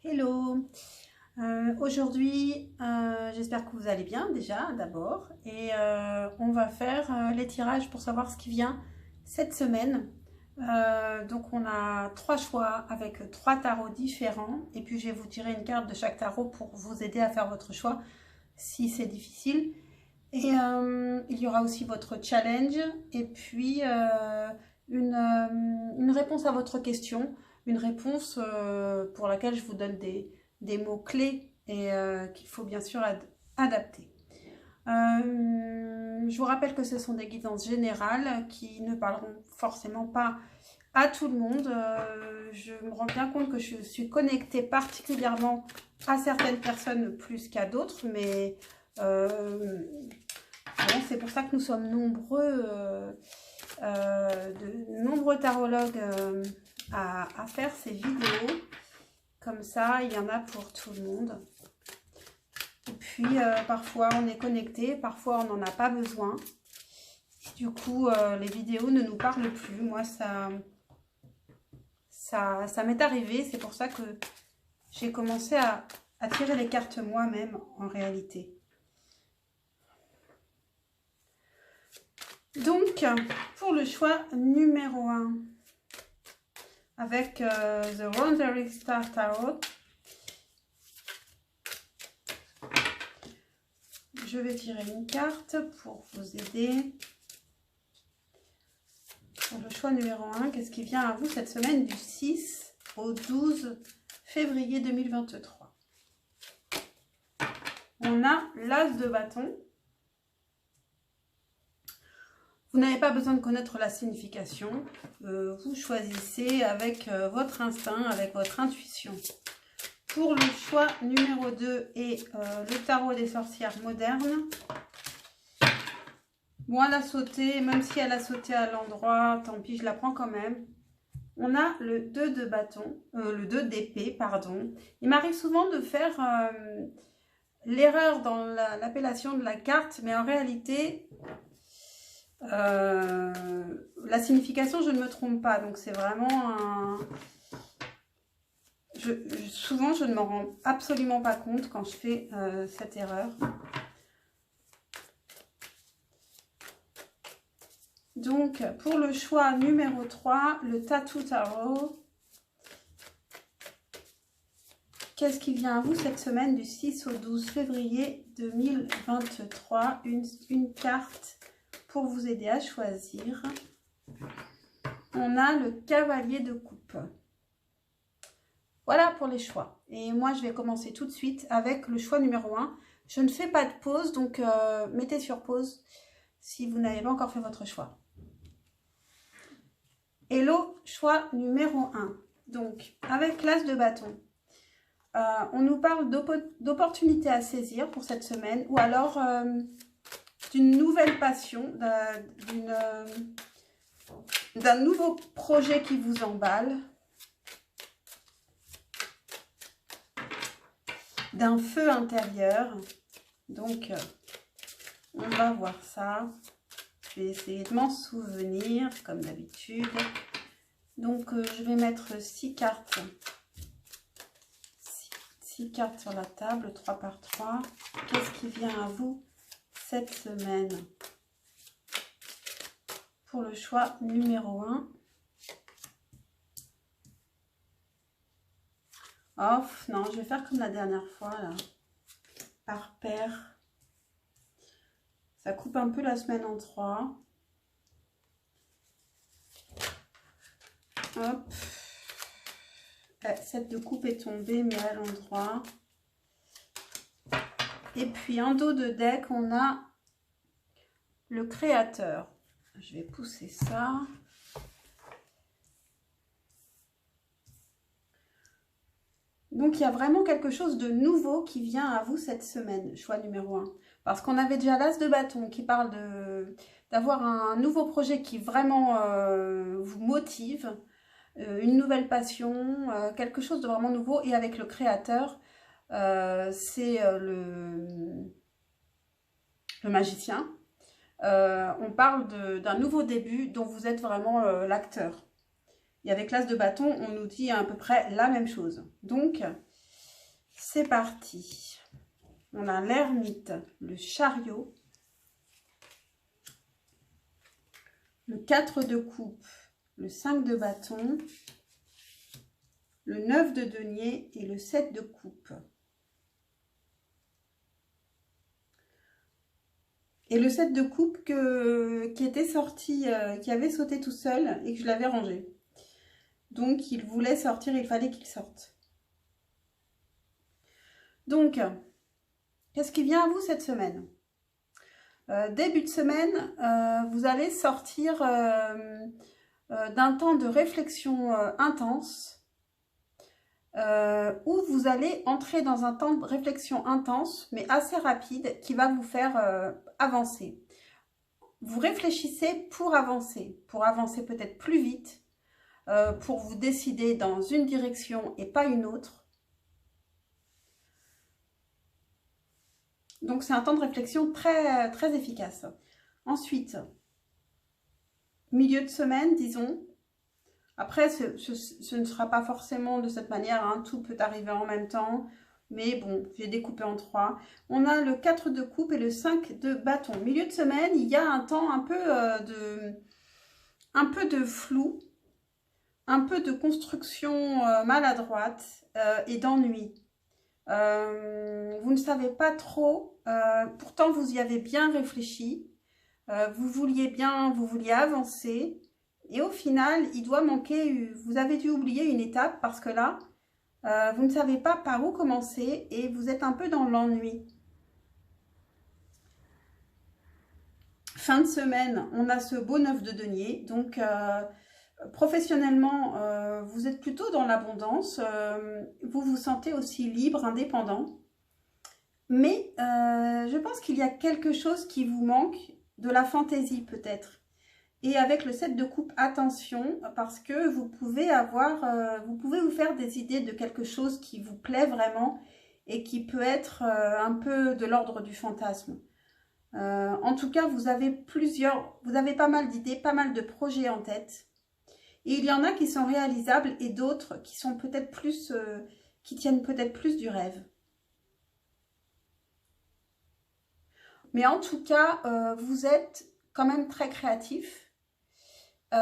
Hello. Aujourd'hui, j'espère que vous allez bien déjà d'abord et on va faire les tirages pour savoir ce qui vient cette semaine. Donc on a trois choix avec trois tarots différents et puis je vais vous tirer une carte de chaque tarot pour vous aider à faire votre choix si c'est difficile. Et il y aura aussi votre challenge et puis une réponse à votre question, une réponse pour laquelle je vous donne des mots-clés et qu'il faut bien sûr adapter. Je vous rappelle que ce sont des guidances générales qui ne parleront forcément pas à tout le monde. Je me rends bien compte que je suis connectée particulièrement à certaines personnes plus qu'à d'autres, mais bon, c'est pour ça que nous sommes nombreux tarologues à faire ces vidéos. Comme ça, il y en a pour tout le monde. Et puis, parfois, on est connecté, parfois, on n'en a pas besoin. Du coup, les vidéos ne nous parlent plus. Moi, ça m'est arrivé. C'est pour ça que j'ai commencé à tirer les cartes moi-même, en réalité. Donc, pour le choix numéro 1, avec The Wandering Star Tarot, je vais tirer une carte pour vous aider. Pour le choix numéro 1, qu'est-ce qui vient à vous cette semaine du 6 au 12 février 2023? On a l'As de bâton. Vous n'avez pas besoin de connaître la signification. Vous choisissez avec votre instinct, avec votre intuition. Pour le choix numéro 2 et le tarot des sorcières modernes. Bon, elle a sauté, même si elle a sauté à l'endroit, tant pis, je la prends quand même. On a le 2 de bâton, le 2 d'épée, pardon. Il m'arrive souvent de faire l'erreur dans l'appellation de la carte, mais en réalité... la signification, je ne me trompe pas, donc c'est vraiment un... souvent, je ne m'en rends absolument pas compte quand je fais cette erreur. Donc, pour le choix numéro 3, le Tattoo Tarot, qu'est-ce qui vient à vous cette semaine du 6 au 12 février 2023? Une carte pour vous aider à choisir. On a le cavalier de coupe. Voilà pour les choix. Et moi, je vais commencer tout de suite avec le choix numéro 1. Je ne fais pas de pause, donc mettez sur pause si vous n'avez pas encore fait votre choix. Hello, choix numéro 1. Donc, avec l'As de bâton, on nous parle d'opportunités à saisir pour cette semaine, ou alors... d'une nouvelle passion, d'un nouveau projet qui vous emballe, d'un feu intérieur. Donc, on va voir ça. Je vais essayer de m'en souvenir, comme d'habitude. Donc, je vais mettre 6 cartes. 6 cartes sur la table, 3 par 3. Qu'est-ce qui vient à vous cette semaine? Pour le choix numéro 1. Oh non, je vais faire comme la dernière fois là, par paire. Ça coupe un peu la semaine en 3. Hop. 7 de coupe est tombée, mais à l'endroit. Et puis en dos de deck, on a le créateur. Je vais pousser ça. Donc, il y a vraiment quelque chose de nouveau qui vient à vous cette semaine, choix numéro 1. Parce qu'on avait déjà l'As de bâton qui parle d'avoir un nouveau projet qui vraiment vous motive, une nouvelle passion, quelque chose de vraiment nouveau. Et avec le créateur, c'est le magicien. On parle d'un nouveau début dont vous êtes vraiment l'acteur. Et avec l'As de bâton, on nous dit à peu près la même chose. Donc, C'est parti. On a l'ermite, le chariot, le 4 de coupe, le 5 de bâton, le 9 de denier et le 7 de coupe. Et le 7 de coupe qui était sorti, qui avait sauté tout seul et que je l'avais rangé. Donc il voulait sortir, il fallait qu'il sorte. Donc, qu'est-ce qui vient à vous cette semaine? Début de semaine, vous allez sortir d'un temps de réflexion intense, où vous allez entrer dans un temps de réflexion intense, mais assez rapide, qui va vous faire avancer. Vous réfléchissez pour avancer peut-être plus vite, pour vous décider dans une direction et pas une autre. Donc, c'est un temps de réflexion très, très efficace. Ensuite, milieu de semaine, disons. Après, ce ne sera pas forcément de cette manière, hein. Tout peut arriver en même temps. Mais bon, j'ai découpé en 3. On a le 4 de coupe et le 5 de bâton. Milieu de semaine, il y a un temps un peu de flou, un peu de construction maladroite et d'ennui. Vous ne savez pas trop, pourtant vous y avez bien réfléchi, vous vouliez avancer et au final il doit manquer, vous avez dû oublier une étape parce que là vous ne savez pas par où commencer et vous êtes un peu dans l'ennui. Fin de semaine, on a ce beau 9 de denier, donc professionnellement, vous êtes plutôt dans l'abondance, vous vous sentez aussi libre, indépendant. Mais je pense qu'il y a quelque chose qui vous manque, de la fantaisie peut-être. Et avec le 7 de coupe, attention, parce que vous pouvez vous faire des idées de quelque chose qui vous plaît vraiment et qui peut être un peu de l'ordre du fantasme. En tout cas, vous avez pas mal d'idées, pas mal de projets en tête. Et il y en a qui sont réalisables et d'autres qui sont peut-être plus, qui tiennent peut-être plus du rêve. Mais en tout cas, vous êtes quand même très créatif. Et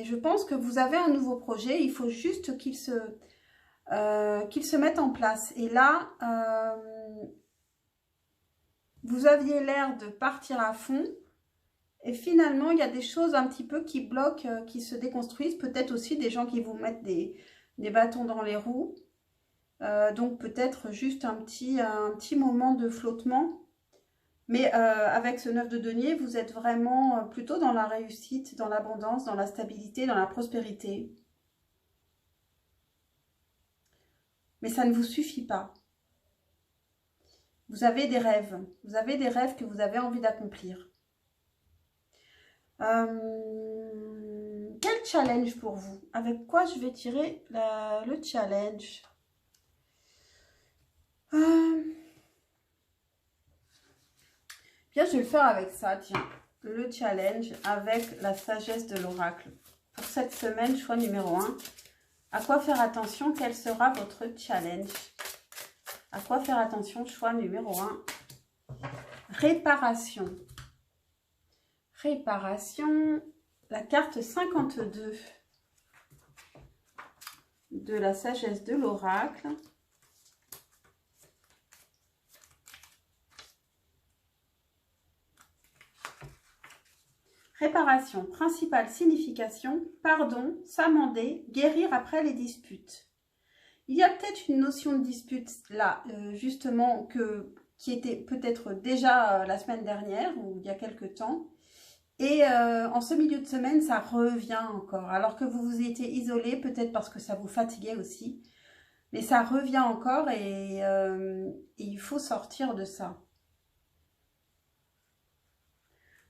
je pense que vous avez un nouveau projet. Il faut juste qu'il se mette en place. Et là, vous aviez l'air de partir à fond. Et finalement, il y a des choses un petit peu qui bloquent, qui se déconstruisent. Peut-être aussi des gens qui vous mettent des bâtons dans les roues. Donc peut-être juste un petit moment de flottement. Mais avec ce 9 de denier, vous êtes vraiment plutôt dans la réussite, dans l'abondance, dans la stabilité, dans la prospérité. Mais ça ne vous suffit pas. Vous avez des rêves. Vous avez des rêves que vous avez envie d'accomplir. Quel challenge pour vous? Avec quoi je vais tirer le challenge? Bien, je vais le faire avec ça, tiens. Le challenge avec la sagesse de l'oracle. Pour cette semaine, choix numéro 1. À quoi faire attention? Quel sera votre challenge? À quoi faire attention? Choix numéro 1. Réparation. Réparation. La carte 52 de la sagesse de l'oracle. Réparation, principale signification, pardon, s'amender, guérir après les disputes. Il y a peut-être une notion de dispute là, justement, qui était peut-être déjà la semaine dernière ou il y a quelque temps. Et en ce milieu de semaine, ça revient encore. Alors que vous vous étiez isolé, peut-être parce que ça vous fatiguait aussi. Mais ça revient encore et il faut sortir de ça.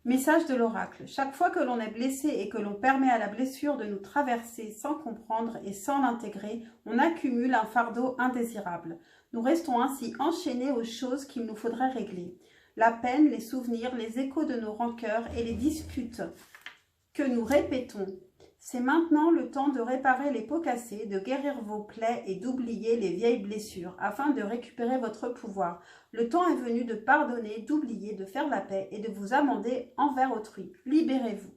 Message de l'oracle. Chaque fois que l'on est blessé et que l'on permet à la blessure de nous traverser sans comprendre et sans l'intégrer, on accumule un fardeau indésirable. Nous restons ainsi enchaînés aux choses qu'il nous faudrait régler. La peine, les souvenirs, les échos de nos rancœurs et les disputes que nous répétons C'est maintenant le temps de réparer les pots cassés, de guérir vos plaies et d'oublier les vieilles blessures afin de récupérer votre pouvoir. Le temps est venu de pardonner, d'oublier, de faire la paix et de vous amender envers autrui. Libérez-vous.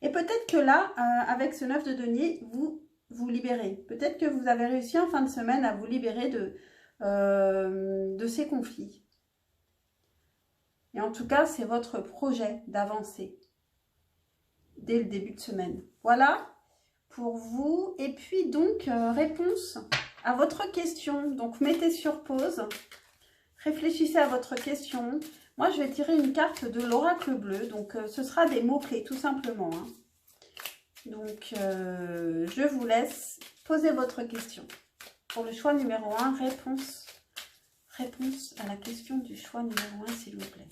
Et peut-être que là, avec ce 9 de denier, vous vous libérez. Peut-être que vous avez réussi en fin de semaine à vous libérer de ces conflits. Et en tout cas, c'est votre projet d'avancer dès le début de semaine. Voilà pour vous. Et puis donc, réponse à votre question. Donc, mettez sur pause. Réfléchissez à votre question. Moi, je vais tirer une carte de l'oracle bleu. Donc, ce sera des mots-clés, tout simplement. Hein. Donc, je vous laisse poser votre question. Pour le choix numéro 1, réponse à la question du choix numéro 1, s'il vous plaît.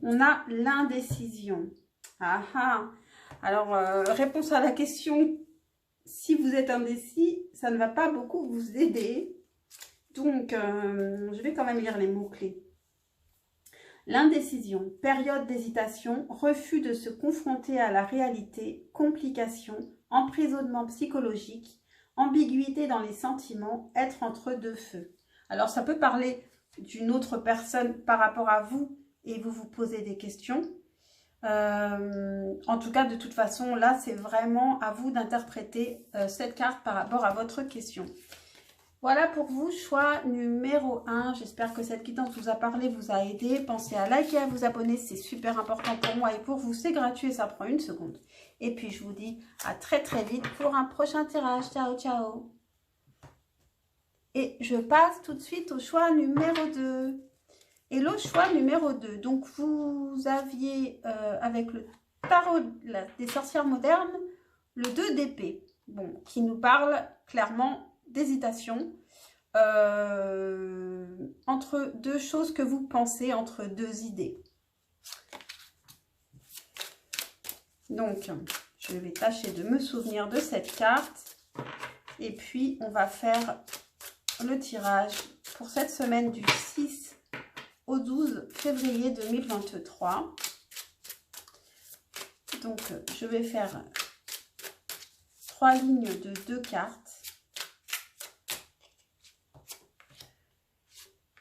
On a l'indécision. Ah ah. Alors, réponse à la question, si vous êtes indécis, ça ne va pas beaucoup vous aider. Donc, je vais quand même lire les mots-clés. L'indécision, période d'hésitation, refus de se confronter à la réalité, complications, emprisonnement psychologique, ambiguïté dans les sentiments, être entre deux feux. Alors, ça peut parler d'une autre personne par rapport à vous et vous vous posez des questions. En tout cas, de toute façon, là, c'est vraiment à vous d'interpréter cette carte par rapport à votre question. Voilà pour vous, choix numéro 1. J'espère que cette guidance vous a parlé, vous a aidé. Pensez à liker, à vous abonner, c'est super important pour moi et pour vous. C'est gratuit et ça prend 1 seconde. Et puis, je vous dis à très très vite pour un prochain tirage. Ciao, ciao. Et je passe tout de suite au choix numéro 2. Et le choix numéro 2. Donc, vous aviez, avec le tarot des sorcières modernes, le 2 d'épée. Bon, qui nous parle clairement d'hésitation entre deux choses que vous pensez, entre deux idées. Donc, je vais tâcher de me souvenir de cette carte. Et puis, on va faire le tirage pour cette semaine du 6 au 12 février 2023. Donc, je vais faire 3 lignes de 2 cartes.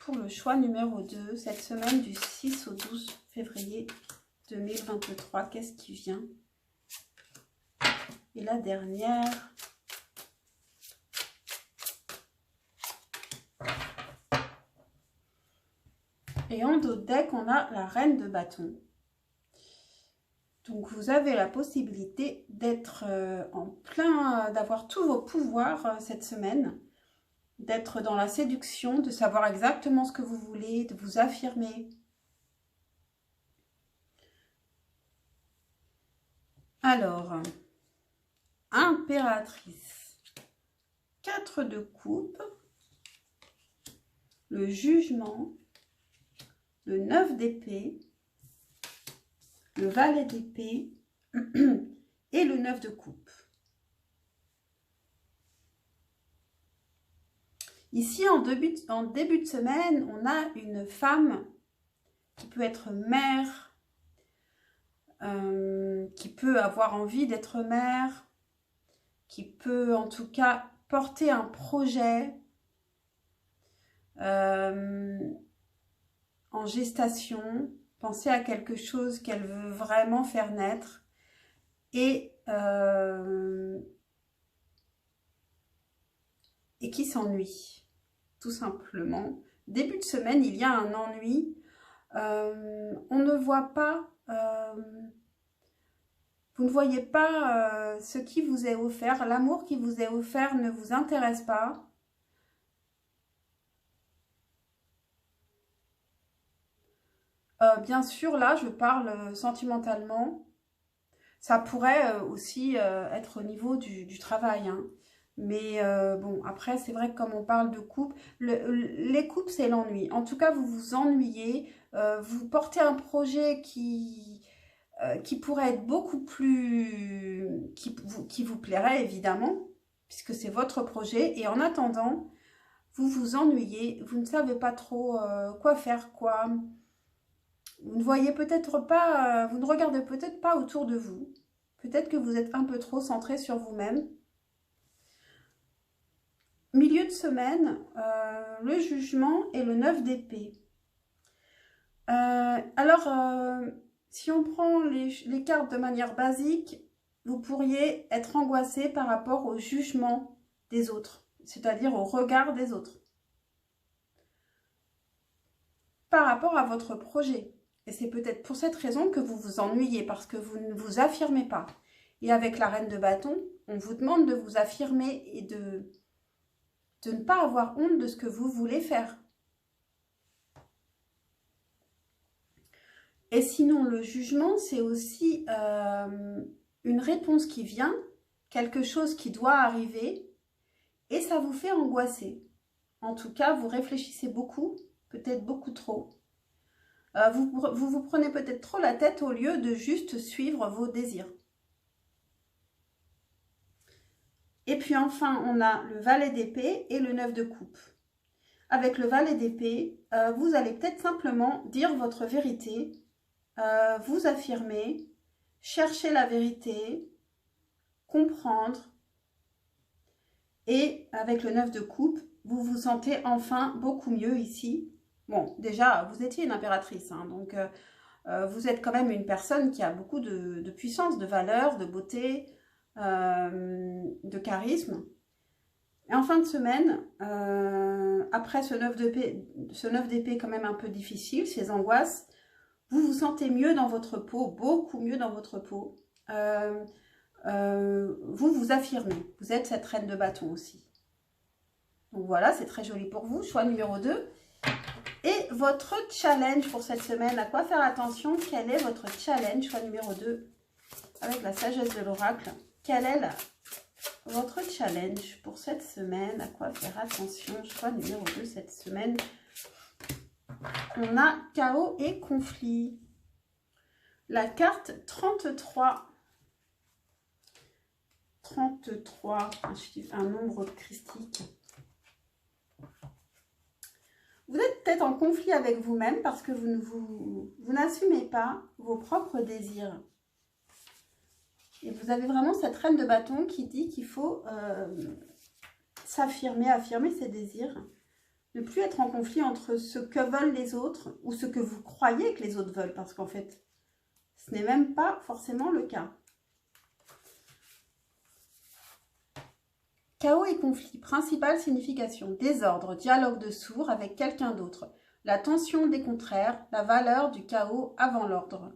Pour le choix numéro 2, cette semaine du 6 au 12 février 2023, qu'est-ce qui vient? Et la dernière. Et en dos de deck, on a la reine de bâton. Donc, vous avez la possibilité d'être en plein, d'avoir tous vos pouvoirs cette semaine. D'être dans la séduction, de savoir exactement ce que vous voulez, de vous affirmer. Alors, impératrice, 4 de coupe, le jugement, le 9 d'épée, le valet d'épée et le 9 de coupe. Ici, en début de semaine, on a une femme qui peut être mère, qui peut avoir envie d'être mère, qui peut en tout cas porter un projet en gestation, penser à quelque chose qu'elle veut vraiment faire naître et qui s'ennuie. Tout simplement. Début de semaine, il y a un ennui. On ne voit pas, vous ne voyez pas ce qui vous est offert. L'amour qui vous est offert ne vous intéresse pas. Bien sûr, là, je parle sentimentalement. Ça pourrait aussi être au niveau du travail, hein. Mais bon, après, c'est vrai que comme on parle de couple, les couples, c'est l'ennui. En tout cas, vous vous ennuyez, vous portez un projet qui pourrait être beaucoup plus... qui vous plairait, évidemment, puisque c'est votre projet. Et en attendant, vous vous ennuyez, vous ne savez pas trop quoi faire, quoi Vous ne voyez peut-être pas, vous ne regardez peut-être pas autour de vous. Peut-être que vous êtes un peu trop centré sur vous-même. Milieu de semaine, le jugement et le 9 d'épée. Si on prend les cartes de manière basique, vous pourriez être angoissé par rapport au jugement des autres, c'est-à-dire au regard des autres, par rapport à votre projet. Et c'est peut-être pour cette raison que vous vous ennuyez, parce que vous ne vous affirmez pas. Et avec la reine de bâton, on vous demande de vous affirmer et de ne pas avoir honte de ce que vous voulez faire. Et sinon, le jugement, c'est aussi une réponse qui vient, quelque chose qui doit arriver, et ça vous fait angoisser. En tout cas, vous réfléchissez beaucoup, peut-être beaucoup trop. Vous prenez peut-être trop la tête au lieu de juste suivre vos désirs. Et puis enfin, on a le valet d'épée et le 9 de coupe. Avec le valet d'épée, vous allez peut-être simplement dire votre vérité, vous affirmer, chercher la vérité, comprendre. Et avec le 9 de coupe, vous vous sentez enfin beaucoup mieux ici. Bon, déjà, vous étiez une impératrice, hein, donc vous êtes quand même une personne qui a beaucoup de puissance, de valeur, de beauté, de charisme. Et en fin de semaine, après ce 9 d'épée quand même un peu difficile, ces angoisses, vous vous sentez mieux dans votre peau, beaucoup mieux dans votre peau. Vous vous affirmez. Vous êtes cette reine de bâton aussi. Donc voilà, c'est très joli pour vous. Choix numéro 2. Et votre challenge pour cette semaine, à quoi faire attention? Quel est votre challenge? Choix numéro 2, avec la sagesse de l'oracle. Quel est votre challenge pour cette semaine? À quoi faire attention? Choix numéro 2 cette semaine. On a chaos et conflit. La carte 33. 33, un nombre christique. Vous êtes peut-être en conflit avec vous-même parce que vous n'assumez pas vos propres désirs. Et vous avez vraiment cette reine de bâton qui dit qu'il faut s'affirmer, affirmer ses désirs. Ne plus être en conflit entre ce que veulent les autres ou ce que vous croyez que les autres veulent. Parce qu'en fait, ce n'est même pas forcément le cas. Chaos et conflit, principale signification, désordre, dialogue de sourds avec quelqu'un d'autre, la tension des contraires, la valeur du chaos avant l'ordre.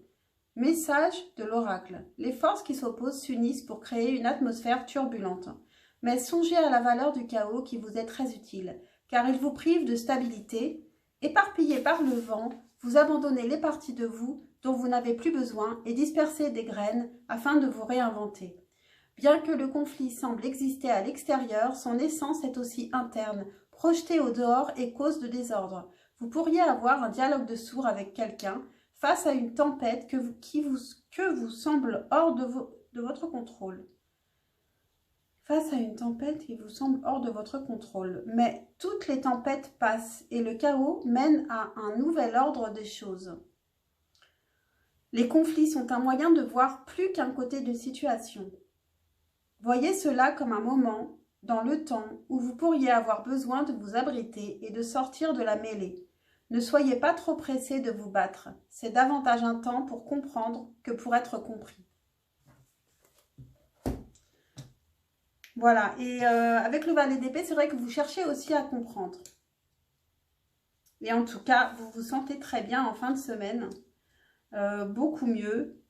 Message de l'oracle, les forces qui s'opposent s'unissent pour créer une atmosphère turbulente. Mais songez à la valeur du chaos qui vous est très utile, car il vous prive de stabilité. Éparpillé par le vent, vous abandonnez les parties de vous dont vous n'avez plus besoin et dispersez des graines afin de vous réinventer. Bien que le conflit semble exister à l'extérieur, son essence est aussi interne, projetée au dehors et cause de désordre. Vous pourriez avoir un dialogue de sourds avec quelqu'un face à une tempête que vous semble hors de votre contrôle. Face à une tempête qui vous semble hors de votre contrôle. Mais toutes les tempêtes passent et le chaos mène à un nouvel ordre des choses. Les conflits sont un moyen de voir plus qu'un côté d'une situation. Voyez cela comme un moment dans le temps où vous pourriez avoir besoin de vous abriter et de sortir de la mêlée. Ne soyez pas trop pressé de vous battre. C'est davantage un temps pour comprendre que pour être compris. Voilà, et avec le valet d'épée, c'est vrai que vous cherchez aussi à comprendre. Et en tout cas, vous vous sentez très bien en fin de semaine, beaucoup mieux.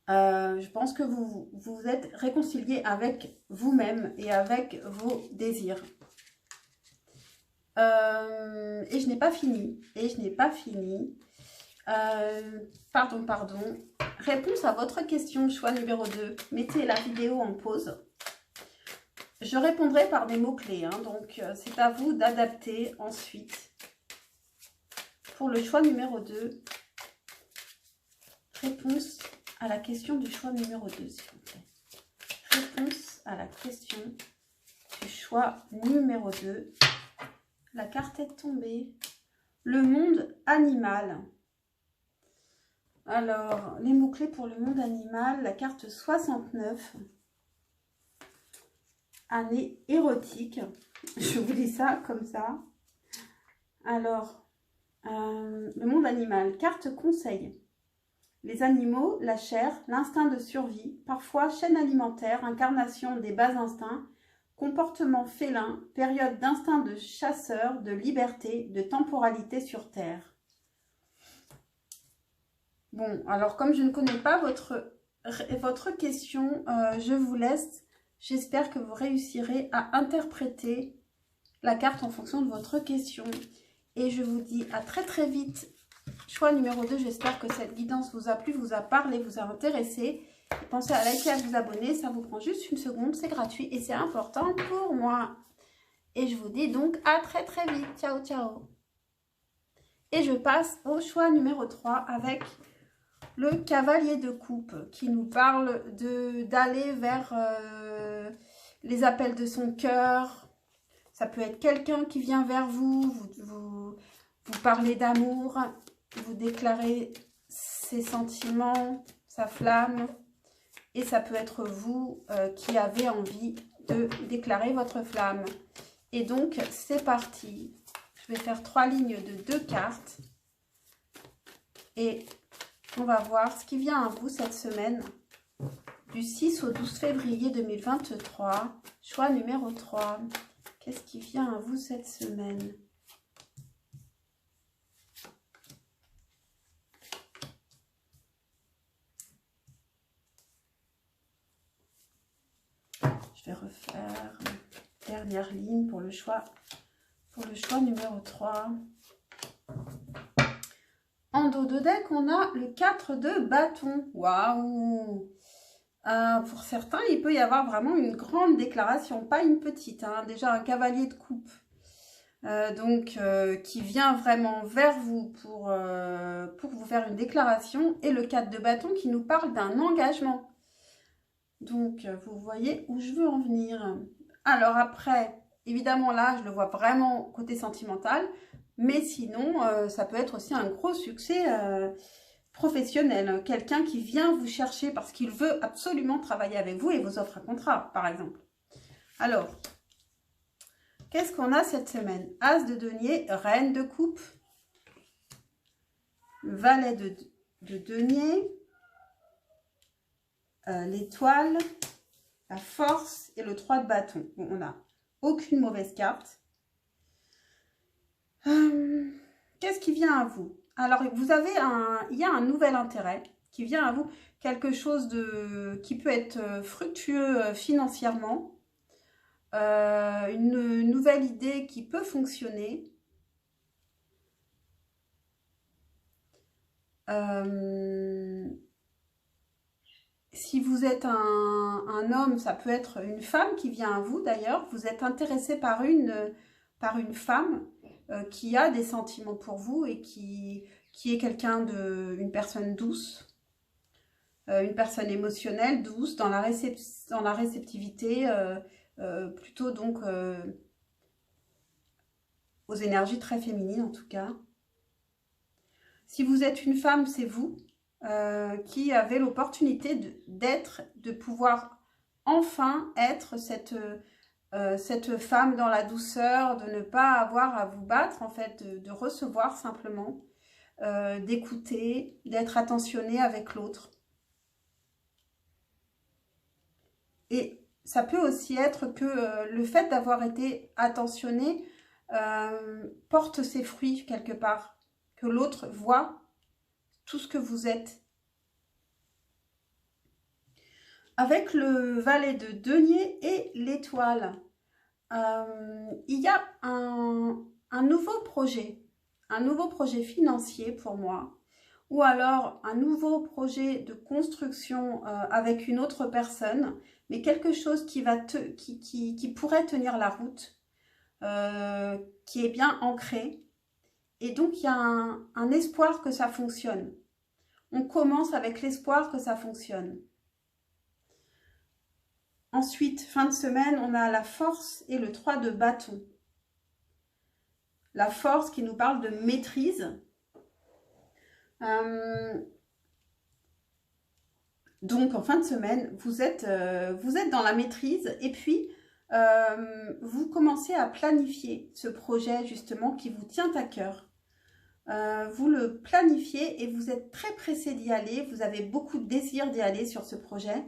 Je pense que vous vous êtes réconcilié avec vous-même et avec vos désirs. Et je n'ai pas fini. Pardon. Réponse à votre question, choix numéro 2. Mettez la vidéo en pause. Je répondrai par des mots-clés, hein, donc c'est à vous d'adapter ensuite. Pour le choix numéro 2, réponse à la question du choix numéro 2, s'il vous plaît. Réponse à la question du choix numéro 2. La carte est tombée. Le monde animal. Alors, les mots-clés pour le monde animal, la carte 69. Année érotique. Je vous dis ça comme ça. Alors, le monde animal, carte conseil. Les animaux, la chair, l'instinct de survie, parfois chaîne alimentaire, incarnation des bas instincts, comportement félin, période d'instinct de chasseur, de liberté, de temporalité sur Terre. Bon, alors comme je ne connais pas votre question, je vous laisse. J'espère que vous réussirez à interpréter la carte en fonction de votre question. Et je vous dis à très très vite. Choix numéro 2, j'espère que cette guidance vous a plu, vous a parlé, vous a intéressé. Pensez à liker, à vous abonner, ça vous prend juste une seconde, c'est gratuit et c'est important pour moi. Et je vous dis donc à très très vite. Ciao, ciao. Et je passe au choix numéro 3 avec le cavalier de coupe qui nous parle d'aller vers les appels de son cœur. Ça peut être quelqu'un qui vient vers vous, vous parlez d'amour, vous déclarez ses sentiments, sa flamme. Et ça peut être vous qui avez envie de déclarer votre flamme. Et donc, c'est parti. Je vais faire 3 lignes de 2 cartes. Et on va voir ce qui vient à vous cette semaine. Du 6 au 12 février 2023. Choix numéro 3. Qu'est-ce qui vient à vous cette semaine ? Je vais refaire dernière ligne pour le choix numéro 3. En dos de deck, on a le 4 de bâton. Waouh! Pour certains, il peut y avoir vraiment une grande déclaration, pas une petite. Hein. Déjà, un cavalier de coupe, qui vient vraiment vers vous pour vous faire une déclaration. Et le 4 de bâton qui nous parle d'un engagement. Donc, vous voyez où je veux en venir. Alors après, évidemment là, je le vois vraiment côté sentimental. Mais sinon, ça peut être aussi un gros succès professionnel. Quelqu'un qui vient vous chercher parce qu'il veut absolument travailler avec vous et vous offre un contrat, par exemple. Alors, qu'est-ce qu'on a cette semaine? As de denier, reine de coupe, valet de denier, l'étoile, la force et le 3 de bâton. Bon, on n'a aucune mauvaise carte. Qu'est-ce qui vient à vous? Alors, il y a un nouvel intérêt qui vient à vous, quelque chose qui peut être fructueux financièrement, une nouvelle idée qui peut fonctionner. Si vous êtes un homme, ça peut être une femme qui vient à vous d'ailleurs. Vous êtes intéressé par une femme qui a des sentiments pour vous et qui est une personne douce, une personne émotionnelle, douce, dans la réceptivité, plutôt donc aux énergies très féminines en tout cas. Si vous êtes une femme, c'est vous qui avez l'opportunité de pouvoir enfin être cette femme dans la douceur, de ne pas avoir à vous battre, en fait, de recevoir simplement, d'écouter, d'être attentionné avec l'autre. Et ça peut aussi être que le fait d'avoir été attentionné porte ses fruits quelque part, que l'autre voit tout ce que vous êtes. Avec le valet de denier et l'étoile, il y a un nouveau projet financier pour moi, ou alors un nouveau projet de construction avec une autre personne, mais quelque chose qui pourrait tenir la route, qui est bien ancré. Et donc, il y a un espoir que ça fonctionne. On commence avec l'espoir que ça fonctionne. Ensuite, fin de semaine, on a la force et le 3 de bâton. la force, qui nous parle de maîtrise. Donc, en fin de semaine, vous êtes dans la maîtrise et puis vous commencez à planifier ce projet justement qui vous tient à cœur. Vous le planifiez et vous êtes très pressé d'y aller. Vous avez beaucoup de désir d'y aller sur ce projet.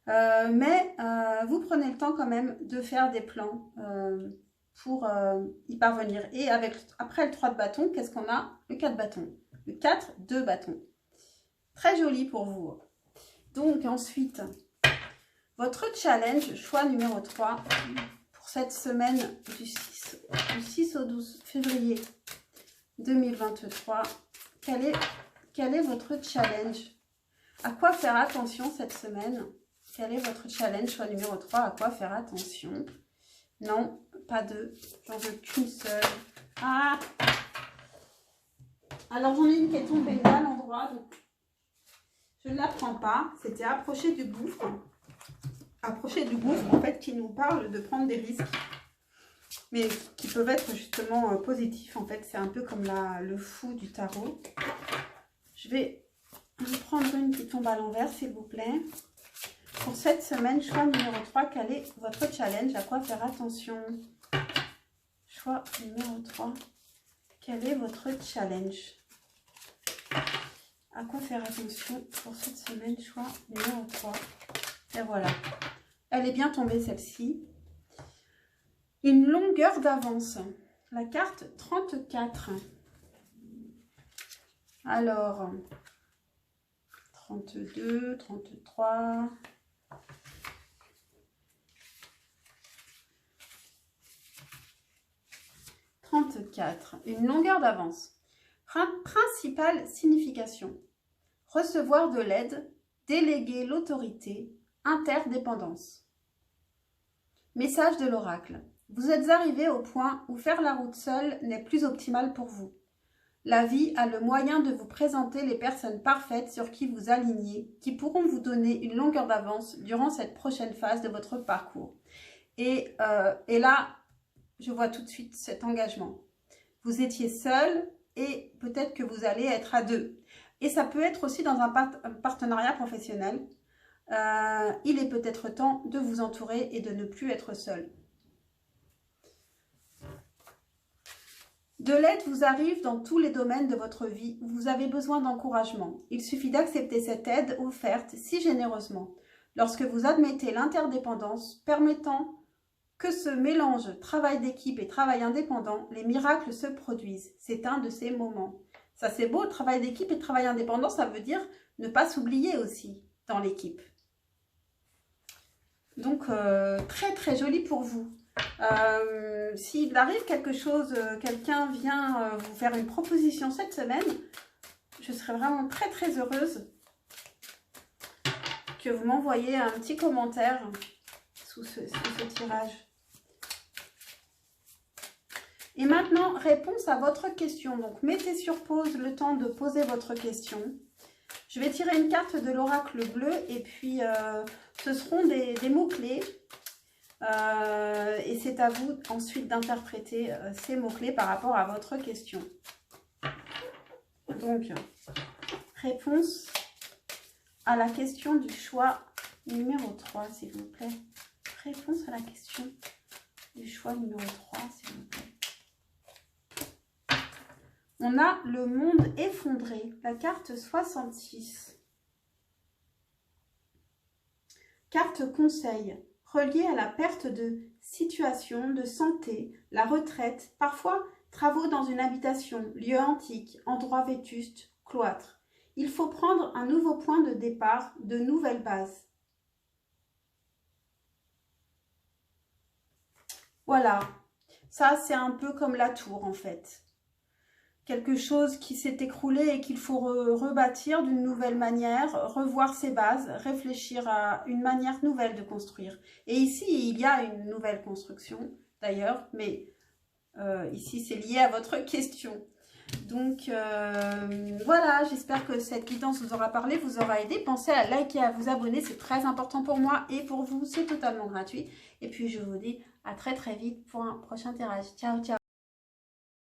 Mais vous prenez le temps quand même de faire des plans pour y parvenir. Et après le 3 de bâton, qu'est-ce qu'on a? Le 4 de bâton. Le 4 de bâton. Très joli pour vous. Donc ensuite, votre challenge, choix numéro 3, pour cette semaine du 6 au 12 février 2023. Quel est votre challenge? À quoi faire attention cette semaine? Quel est votre challenge? Choix numéro 3, à quoi faire attention? Non, pas deux, j'en veux qu'une seule. Ah! Alors j'en ai une qui est tombée là à l'endroit, donc je ne la prends pas. C'était approcher du gouffre. Approcher du gouffre, en fait, qui nous parle de prendre des risques. Mais qui peuvent être justement positifs. En fait, c'est un peu comme le fou du tarot. Je vais vous prendre une qui tombe à l'envers, s'il vous plaît. Pour cette semaine, choix numéro 3, quel est votre challenge? À quoi faire attention? Choix numéro 3, quel est votre challenge? À quoi faire attention pour cette semaine? Choix numéro 3. Et voilà. Elle est bien tombée, celle-ci. Une longueur d'avance. La carte 34. Alors, 32, 33... 34. Une longueur d'avance. Principale signification. Recevoir de l'aide, déléguer l'autorité, interdépendance. Message de l'oracle. Vous êtes arrivé au point où faire la route seule n'est plus optimal pour vous. La vie a le moyen de vous présenter les personnes parfaites sur qui vous alignez, qui pourront vous donner une longueur d'avance durant cette prochaine phase de votre parcours. Et là, je vois tout de suite cet engagement. Vous étiez seul et peut-être que vous allez être à deux. Et ça peut être aussi dans un partenariat professionnel. Il est peut-être temps de vous entourer et de ne plus être seul. De l'aide vous arrive dans tous les domaines de votre vie. Vous avez besoin d'encouragement. Il suffit d'accepter cette aide offerte si généreusement. Lorsque vous admettez l'interdépendance, permettant que ce mélange travail d'équipe et travail indépendant, les miracles se produisent. C'est un de ces moments. Ça c'est beau, travail d'équipe et travail indépendant, ça veut dire ne pas s'oublier aussi dans l'équipe. Donc très très joli pour vous. S'il arrive quelque chose, quelqu'un vient vous faire une proposition cette semaine, je serais vraiment très très heureuse que vous m'envoyiez un petit commentaire sous ce tirage. Et maintenant, réponse à votre question. Donc, mettez sur pause le temps de poser votre question. Je vais tirer une carte de l'oracle bleu et puis ce seront des mots-clés. Et c'est à vous ensuite d'interpréter ces mots-clés par rapport à votre question. Donc, réponse à la question du choix numéro 3, s'il vous plaît. Réponse à la question du choix numéro 3, s'il vous plaît. On a le monde effondré, la carte 66. Carte conseil, reliée à la perte de situation, de santé, la retraite, parfois travaux dans une habitation, lieu antique, endroit vétuste, cloître. Il faut prendre un nouveau point de départ, de nouvelles bases. Voilà, ça c'est un peu comme la tour en fait. Quelque chose qui s'est écroulé et qu'il faut rebâtir d'une nouvelle manière, revoir ses bases, réfléchir à une manière nouvelle de construire. Et ici, il y a une nouvelle construction d'ailleurs, mais ici c'est lié à votre question. Donc voilà, j'espère que cette guidance vous aura parlé, vous aura aidé. Pensez à liker, à vous abonner, c'est très important pour moi et pour vous, c'est totalement gratuit. Et puis je vous dis à très très vite pour un prochain tirage. Ciao, ciao!